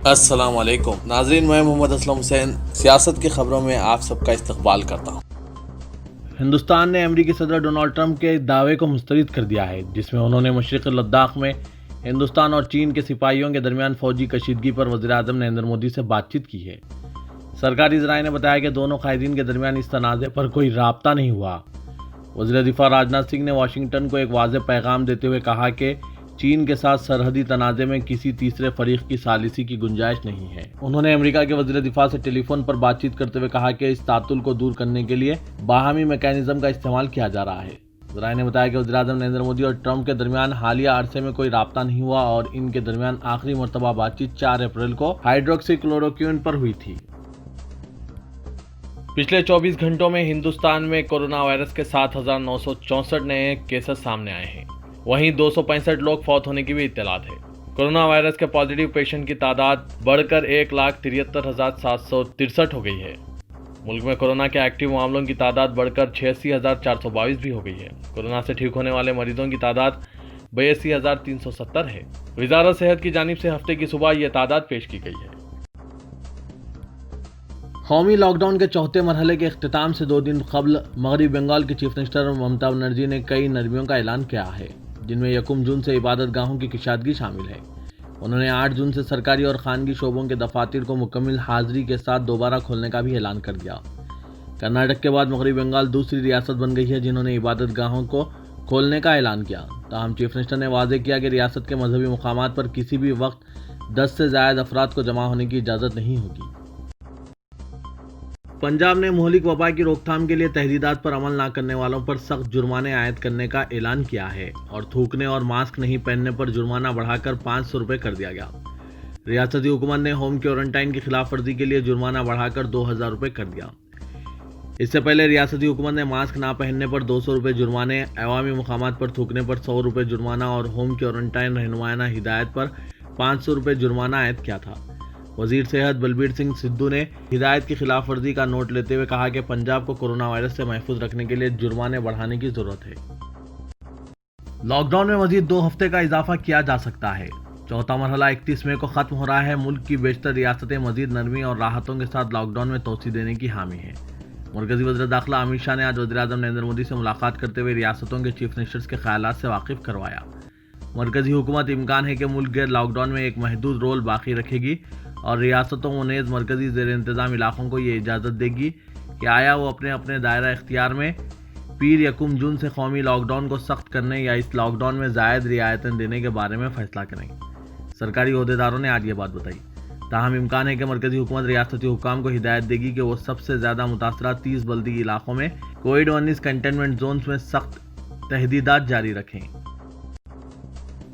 السلام علیکم ناظرین، میں محمد اسلم حسین سیاست کی خبروں میں آپ سب کا استقبال کرتا ہوں۔ ہندوستان نے امریکی صدر ڈونلڈ ٹرمپ کے دعوے کو مسترد کر دیا ہے جس میں انہوں نے مشرقی لداخ میں ہندوستان اور چین کے سپاہیوں کے درمیان فوجی کشیدگی پر وزیر اعظم نریندر مودی سے بات چیت کی ہے۔ سرکاری ذرائع نے بتایا کہ دونوں قائدین کے درمیان اس تنازع پر کوئی رابطہ نہیں ہوا۔ وزیر دفاع راجناتھ سنگھ نے واشنگٹن کو ایک واضح پیغام دیتے ہوئے کہا کہ چین کے ساتھ سرحدی تنازع میں کسی تیسرے فریق کی ثالثی کی گنجائش نہیں ہے۔ انہوں نے امریکہ کے وزیر دفاع سے ٹیلی فون پر بات چیت کرتے ہوئے کہا کہ اس تعطل کو دور کرنے کے لیے باہمی میکانزم کا استعمال کیا جا رہا ہے۔ ذرائع نے بتایا کہ وزیر اعظم نریندر مودی اور ٹرمپ کے درمیان حالیہ عرصے میں کوئی رابطہ نہیں ہوا اور ان کے درمیان آخری مرتبہ بات چیت 4 اپریل کو ہائیڈروکسی کلوروکوئین پر ہوئی تھی۔ پچھلے 24 گھنٹوں میں ہندوستان میں کورونا وائرس کے 7,964 نئے کیسز سامنے آئے ہیں، وہیں 265 لوگ فوت ہونے کی بھی اطلاعات ہے۔ کورونا وائرس کے پازیٹیو پیشنٹ کی تعداد بڑھ کر 1,73,763 ہو گئی ہے۔ ملک میں کورونا کے ایکٹیو معاملوں کی تعداد بڑھ کر 86,422 بھی ہو گئی ہے۔ کورونا سے ٹھیک ہونے والے مریضوں کی تعداد 82,370 ہے۔ وزارت صحت کی جانب سے ہفتے کی صبح یہ تعداد پیش کی گئی ہے۔ قومی لاک ڈاؤن کے چوتھے مرحلے کے اختتام سے 2 دن قبل مغربی بنگال کی چیف منسٹر ممتا بنرجی نے کئی نرمیوں کا اعلان کیا ہے، جن میں 1 جون سے عبادت گاہوں کی کشادگی شامل ہے۔ انہوں نے 8 جون سے سرکاری اور خانگی شعبوں کے دفاتر کو مکمل حاضری کے ساتھ دوبارہ کھولنے کا بھی اعلان کر دیا۔ کرناٹک کے بعد مغربی بنگال دوسری ریاست بن گئی ہے جنہوں نے عبادت گاہوں کو کھولنے کا اعلان کیا۔ تاہم چیف منسٹر نے واضح کیا کہ ریاست کے مذہبی مقامات پر کسی بھی وقت 10 سے زائد افراد کو جمع ہونے کی اجازت نہیں ہوگی۔ پنجاب نے مہلک وبا کی روک تھام کے لیے تحدیدات پر عمل نہ کرنے والوں پر سخت جرمانے عائد کرنے کا اعلان کیا ہے اور تھوکنے اور ماسک نہیں پہننے پر جرمانہ بڑھا کر 500 روپے کر دیا گیا۔ ریاستی حکومت نے ہوم کوارنٹائن کی خلاف ورزی کے لیے جرمانہ بڑھا کر 2,000 روپے کر دیا۔ اس سے پہلے ریاستی حکومت نے ماسک نہ پہننے پر 200 روپے جرمانے، عوامی مقامات پر تھوکنے پر 100 روپے جرمانہ اور ہوم کوارنٹائن رہنمائانہ ہدایت پر 500 روپے جرمانہ عائد کیا تھا۔ وزیر صحت بلبیر سنگھ سدھو نے ہدایت کی خلاف ورزی کا نوٹ لیتے ہوئے کہا کہ پنجاب کو کورونا وائرس سے محفوظ رکھنے کے لیے جرمانے بڑھانے کی ضرورت ہے۔ لاک ڈاؤن میں مزید 2 ہفتے کا اضافہ کیا جا سکتا ہے۔ چوتھا مرحلہ 31 مئی کو ختم ہو رہا ہے۔ ملک کی بیشتر ریاستیں مزید نرمی اور راحتوں کے ساتھ لاک ڈاؤن میں توسیع دینے کی حامی ہیں۔ مرکزی وزیر داخلہ امت شاہ نے آج وزیر اعظم نریندر مودی سے ملاقات کرتے ہوئے ریاستوں کے چیف منسٹرز کے خیالات سے واقف کروایا۔ مرکزی حکومت امکان ہے کہ ملک گیر لاک ڈاؤن میں ایک محدود رول باقی رکھے گی اور ریاستوں و نیز مرکزی زیر انتظام علاقوں کو یہ اجازت دے گی کہ آیا وہ اپنے اپنے دائرہ اختیار میں پیر 1 جون سے قومی لاک ڈاؤن کو سخت کرنے یا اس لاک ڈاؤن میں زائد رعایتیں دینے کے بارے میں فیصلہ کریں۔ سرکاری عہدیداروں نے آج یہ بات بتائی۔ تاہم امکان ہے کہ مرکزی حکومت ریاستی حکام کو ہدایت دے گی کہ وہ سب سے زیادہ متاثرہ 30 بلدی علاقوں میں کووڈ-19 کنٹینمنٹ زونز میں سخت تحدیدات جاری رکھیں۔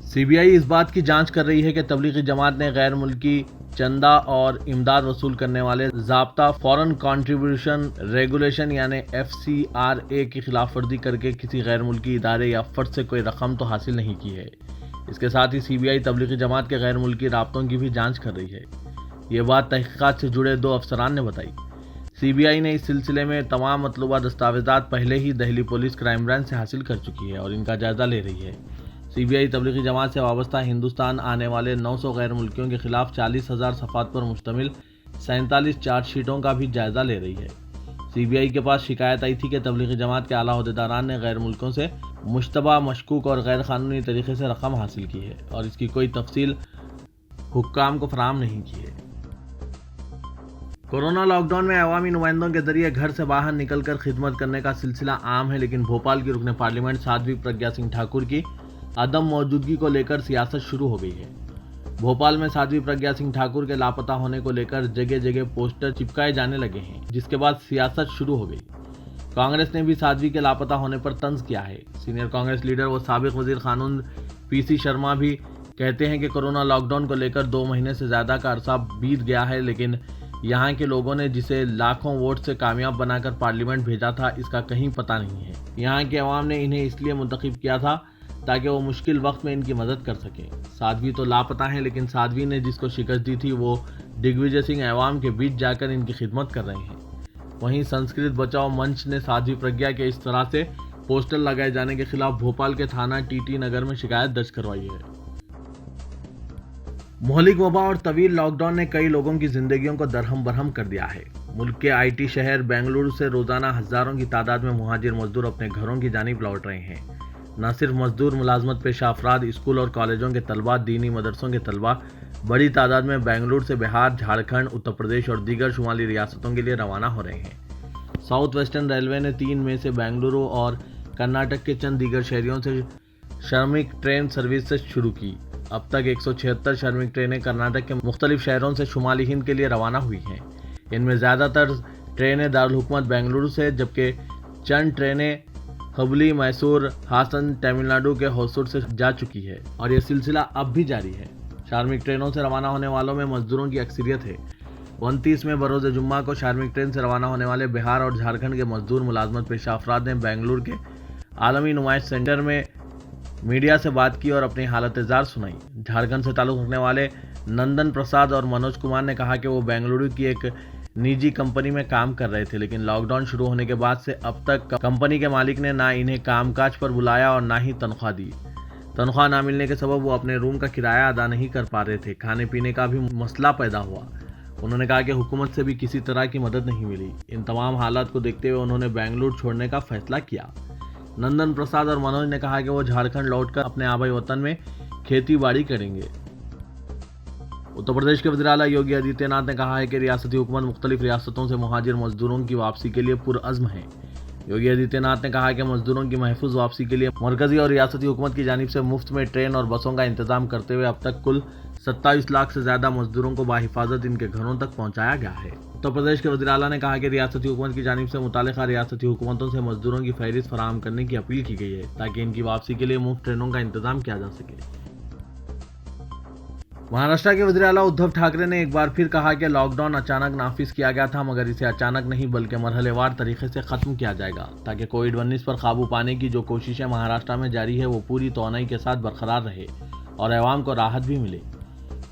سی بی آئی اس بات کی جانچ کر رہی ہے کہ تبلیغی جماعت نے غیر ملکی چندہ اور امداد وصول کرنے والے ضابطہ فارن کنٹریبیوشن ریگولیشن یعنی FCRA کی خلاف ورزی کر کے کسی غیر ملکی ادارے یا فرد سے کوئی رقم تو حاصل نہیں کی ہے۔ اس کے ساتھ ہی سی بی آئی تبلیغی جماعت کے غیر ملکی رابطوں کی بھی جانچ کر رہی ہے۔ یہ بات تحقیقات سے جڑے 2 افسران نے بتائی۔ سی بی آئی نے اس سلسلے میں تمام مطلوبہ دستاویزات پہلے ہی دہلی پولیس کرائم برانچ سے حاصل کر چکی ہے اور ان کا جائزہ لے رہی ہے۔ سی بی آئی تبلیغی جماعت سے وابستہ ہندوستان آنے والے 900 غیر ملکیوں کے خلاف 40,000 صفحات پر مشتمل 47 چارج شیٹوں کا بھی جائزہ لے رہی ہے۔ سی بی آئی کے پاس شکایت آئی تھی کہ تبلیغی جماعت کے اعلیٰ عہدیداران نے غیر ملکوں سے مشتبہ، مشکوک اور غیر قانونی طریقے سے رقم حاصل کی ہے اور اس کی کوئی تفصیل حکام کو فراہم نہیں کی ہے۔ کورونا لاک ڈاؤن میں عوامی نمائندوں کے ذریعے گھر سے باہر نکل کر خدمت کرنے کا سلسلہ عام ہے، لیکن بھوپال کی رکن پارلیمنٹ سادھوی پرگیا سنگھ ٹھاکر کی عدم موجودگی کو لے کر سیاست شروع ہو گئی ہے۔ بھوپال میں سادھوی پرگیا سنگھ ٹھاکر کے لاپتہ ہونے کو لے کر جگہ جگہ پوسٹر چپکائے جانے لگے ہیں، جس کے بعد سیاست شروع ہو گئی۔ کانگریس نے بھی سادھوی کے لاپتہ ہونے پر طنز کیا ہے۔ سینئر کانگریس لیڈر و سابق وزیر قانون PC شرما بھی کہتے ہیں کہ کورونا لاک ڈاؤن کو لے کر 2 مہینے سے زیادہ کا عرصہ بیت گیا ہے، لیکن یہاں کے لوگوں نے جسے لاکھوں ووٹ سے کامیاب بنا کر پارلیمنٹ بھیجا تھا، اس کا کہیں پتہ نہیں ہے۔ یہاں کے عوام نے انہیں اس لیے منتخب کیا تھا تاکہ وہ مشکل وقت میں ان کی مدد کر سکیں۔ سادھوی تو لاپتہ ہیں، لیکن سادھوی نے جس کو شکست دی تھی وہ دگ وجے سنگھ عوام کے بیچ جا کر ان کی خدمت کر رہے ہیں۔ وہیں سنسکرت بچاؤ منچ نے سادھوی پرگیا کے اس طرح سے پوسٹر لگائے جانے کے خلاف بھوپال کے تھانہ TT نگر میں شکایت درج کروائی ہے۔ مہلک وبا اور طویل لاک ڈاؤن نے کئی لوگوں کی زندگیوں کو درہم برہم کر دیا ہے۔ ملک کے آئی ٹی شہر بنگلورو سے روزانہ ہزاروں کی تعداد میں مہاجر مزدور اپنے گھروں کی جانب لوٹ رہے ہیں۔ نہ صرف مزدور، ملازمت پیشہ افراد، اسکول اور کالجوں کے طلباء، دینی مدرسوں کے طلباء بڑی تعداد میں بنگلورو سے بہار، جھارکھنڈ، اتر پردیش اور دیگر شمالی ریاستوں کے لیے روانہ ہو رہے ہیں۔ ساؤتھ ویسٹرن ریلوے نے 3 مئی سے بنگلورو اور کرناٹک کے چند دیگر شہروں سے شرمک ٹرین سروس شروع کی۔ اب تک 176 شرمک ٹرینیں کرناٹک کے مختلف شہروں سے شمالی ہند کے لیے روانہ ہوئی ہیں۔ ان میں زیادہ تر ٹرینیں دارالحکومت بنگلورو سے، جبکہ چند ٹرینیں ہبلی، میسور، ہاسن، تمل ناڈو کے ہوسور سے جا چکی ہے اور یہ سلسلہ اب بھی جاری ہے۔ شارمک ٹرینوں سے روانہ ہونے والوں میں مزدوروں کی اکثریت ہے۔ 29 میں بروز جمعہ کو شارمک ٹرین سے روانہ ہونے والے بہار اور جھارکھنڈ کے مزدور، ملازمت پیشہ افراد نے بنگلورو کے عالمی نمائش سینٹر میں میڈیا سے بات کی اور اپنی حالت زار سنائی۔ جھارکھنڈ سے تعلق رکھنے والے نندن پرساد اور منوج کمار نے کہا کہ وہ بنگلورو کی ایک نجی کمپنی میں کام کر رہے تھے، لیکن لاک ڈاؤن شروع ہونے کے بعد سے اب تک کمپنی کے مالک نے نہ انہیں کام کاج پر بلایا اور نہ ہی تنخواہ دی۔ تنخواہ نہ ملنے کے سبب وہ اپنے روم کا کرایہ ادا نہیں کر پا رہے تھے۔ کھانے پینے کا بھی مسئلہ پیدا ہوا۔ انہوں نے کہا کہ حکومت سے بھی کسی طرح کی مدد نہیں ملی۔ ان تمام حالات کو دیکھتے ہوئے انہوں نے بنگلورو چھوڑنے کا فیصلہ کیا۔ نندن پرساد اور منوج نے کہا کہ وہ جھارکھنڈ لوٹ کر اپنے آبائی وطن میں کھیتی باڑی کریں گے۔ اتر پردیش کے وزیر اعلیٰ یوگی آدتیہ ناتھ نے کہا ہے کہ ریاستی حکومت مختلف ریاستوں سے مہاجر مزدوروں کی واپسی کے لیے پرعزم ہے۔ یوگی آدتیہ ناتھ نے کہا کہ مزدوروں کی محفوظ واپسی کے لیے مرکزی اور ریاستی حکومت کی جانب سے مفت میں ٹرین اور بسوں کا انتظام کرتے ہوئے اب تک کل 27 لاکھ سے زیادہ مزدوروں کو بحفاظت ان کے گھروں تک پہنچایا گیا ہے۔ اتر پردیش کے وزیر اعلیٰ نے کہا کہ ریاستی حکومت کی جانب سے متعلقہ ریاستی حکومتوں سے مزدوروں کی فہرست فراہم کرنے کی اپیل کی گئی ہے تاکہ ان کی واپسی کے لیے مفت ٹرینوں کا انتظام کیا جا سکے۔ مہاراشٹر کے وزیر اعلیٰ ادھو ٹھاکرے نے ایک بار پھر کہا کہ لاک ڈاؤن اچانک نافذ کیا گیا تھا، مگر اسے اچانک نہیں بلکہ مرحلے وار طریقے سے ختم کیا جائے گا تاکہ کووڈ-19 پر قابو پانے کی جو کوششیں مہاراشٹر میں جاری ہے وہ پوری توانائی کے ساتھ برقرار رہے اور عوام کو راحت بھی ملے۔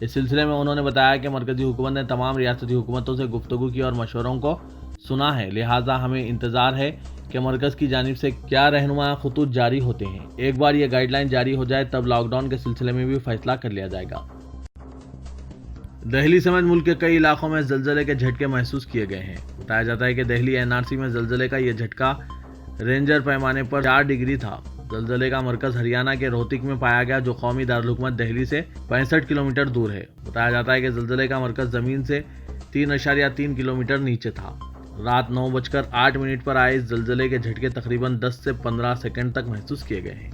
اس سلسلے میں انہوں نے بتایا کہ مرکزی حکومت نے تمام ریاستی حکومتوں سے گفتگو کی اور مشوروں کو سنا ہے، لہٰذا ہمیں انتظار ہے کہ مرکز کی جانب سے کیا رہنما خطوط جاری ہوتے ہیں۔ ایک بار یہ گائیڈ لائن جاری ہو جائے تب لاک ڈاؤن کے سلسلے میں بھی فیصلہ کر لیا جائے گا۔ دہلی سمیت ملک کے کئی علاقوں میں زلزلے کے جھٹکے محسوس کیے گئے ہیں۔ بتایا جاتا ہے کہ دہلی NRC میں زلزلے کا یہ جھٹکا رینجر پیمانے پر 4 ڈگری تھا۔ زلزلے کا مرکز ہریانہ کے روہتک میں پایا گیا جو قومی دارالحکومت دہلی سے 65 کلومیٹر دور ہے۔ بتایا جاتا ہے کہ زلزلے کا مرکز زمین سے 3.3 کلومیٹر نیچے تھا۔ رات 9:08 پر آئے اس زلزلے کے جھٹکے تقریباً 10 سے 15 سیکنڈ تک محسوس کیے گئے ہیں۔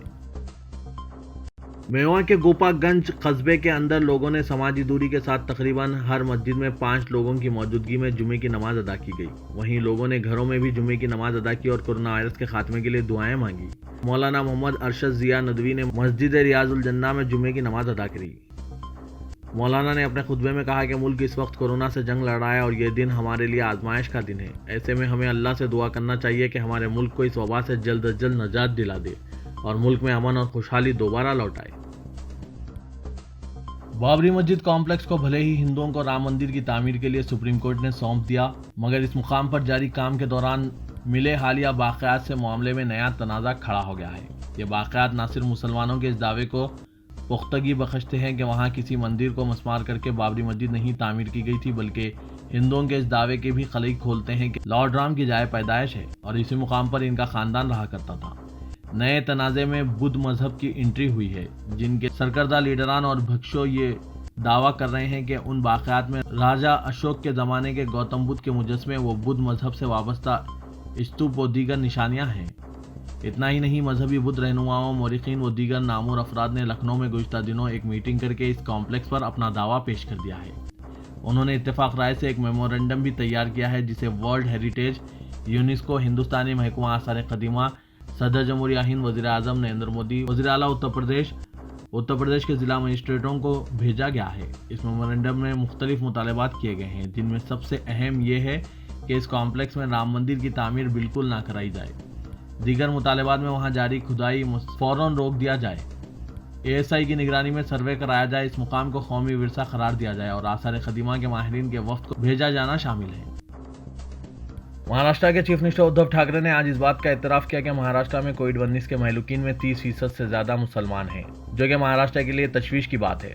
میوہ کے گوپا گنج قصبے کے اندر لوگوں نے سماجی دوری کے ساتھ تقریباً ہر مسجد میں 5 لوگوں کی موجودگی میں جمعے کی نماز ادا کی گئی۔ وہیں لوگوں نے گھروں میں بھی جمعے کی نماز ادا کی اور کورونا وائرس کے خاتمے کے لیے دعائیں مانگی۔ مولانا محمد ارشد ضیاء ندوی نے مسجد ریاض الجنہ میں جمعے کی نماز ادا کی۔ مولانا نے اپنے خطبے میں کہا کہ ملک اس وقت کورونا سے جنگ لڑ رہا ہے اور یہ دن ہمارے لیے آزمائش کا دن ہے۔ ایسے میں ہمیں اللہ سے دعا کرنا چاہیے کہ ہمارے ملک کو اس وبا سے جلد از جلد نجات دلا دے اور ملک میں امن اور خوشحالی دوبارہ لوٹائے۔ بابری مسجد کمپلیکس کو بھلے ہی ہندوؤں کو رام مندر کی تعمیر کے لیے سپریم کورٹ نے سونپ دیا، مگر اس مقام پر جاری کام کے دوران ملے حالیہ واقعات سے معاملے میں نیا تنازع کھڑا ہو گیا ہے۔ یہ واقعات نہ صرف مسلمانوں کے اس دعوے کو پختگی بخشتے ہیں کہ وہاں کسی مندر کو مسمار کر کے بابری مسجد نہیں تعمیر کی گئی تھی، بلکہ ہندوؤں کے اس دعوے کے بھی خلئی کھولتے ہیں کہ لارڈ رام کی جائے پیدائش ہے اور اسی مقام پر ان کا خاندان رہا کرتا تھا۔ نئے تنازع میں بدھ مذہب کی انٹری ہوئی ہے، جن کے سرکردہ لیڈران اور بھکشو یہ دعویٰ کر رہے ہیں کہ ان واقعات میں راجا اشوک کے زمانے کے گوتم بدھ کے مجسمے و بدھ مذہب سے وابستہ استوپ و دیگر نشانیاں ہیں۔ اتنا ہی نہیں، مذہبی بدھ رہنماؤں، مورخین و دیگر نامور افراد نے لکھنؤ میں گزشتہ دنوں ایک میٹنگ کر کے اس کمپلیکس پر اپنا دعویٰ پیش کر دیا ہے۔ انہوں نے اتفاق رائے سے ایک میمورنڈم بھی تیار کیا ہے جسے ورلڈ ہیریٹیج، یونیسکو، ہندوستانی محکمہ آثار قدیمہ، صدر جمہوریہ ہند وزیر اعظم نریندر مودی، وزیر اعلیٰ اتر پردیش کے ضلع مجسٹریٹوں کو بھیجا گیا ہے۔ اس میمورنڈم میں مختلف مطالبات کیے گئے ہیں، جن میں سب سے اہم یہ ہے کہ اس کمپلیکس میں رام مندر کی تعمیر بالکل نہ کرائی جائے۔ دیگر مطالبات میں وہاں جاری کھدائی فوراً روک دیا جائے، ASI کی نگرانی میں سروے کرایا جائے، اس مقام کو قومی ورثہ قرار دیا جائے اور آثار قدیمہ کے ماہرین کے وفد کو بھیجا جانا شامل ہے۔ مہاراشٹر کے چیف منسٹر ادھو ٹھاکرے نے آج اس بات کا اعتراف کیا کہ مہاراشٹر میں کووڈ-19 کے مہلوکین میں 30% سے زیادہ مسلمان ہیں، جو کہ مہاراشٹر کے لیے تشویش کی بات ہے۔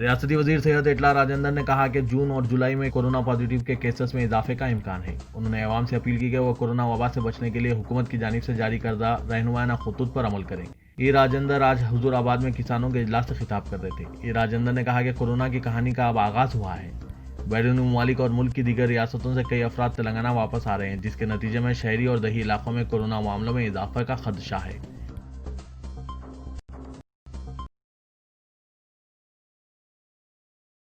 ریاستی وزیر صحت اطلاع راجندر نے کہا کہ جون اور جولائی میں کورونا پازیٹیو کے کیسز میں اضافے کا امکان ہے۔ انہوں نے عوام سے اپیل کی کہ وہ کورونا وبا سے بچنے کے لیے حکومت کی جانب سے جاری کردہ رہنمایانہ خطوط پر عمل کریں۔ ای راجندر آج حضور آباد میں کسانوں کے اجلاس سے خطاب کر رہے تھے۔ ای راجندر نے کہا کہ کورونا کی کہانی کا اب آغاز ہوا ہے۔ بیرونی ممالک اور ملک کی دیگر ریاستوں سے کئی افراد تلنگانہ واپس آ رہے ہیں، جس کے نتیجے میں شہری اور دیہی علاقوں میں کورونا معاملوں میں اضافے کا خدشہ ہے۔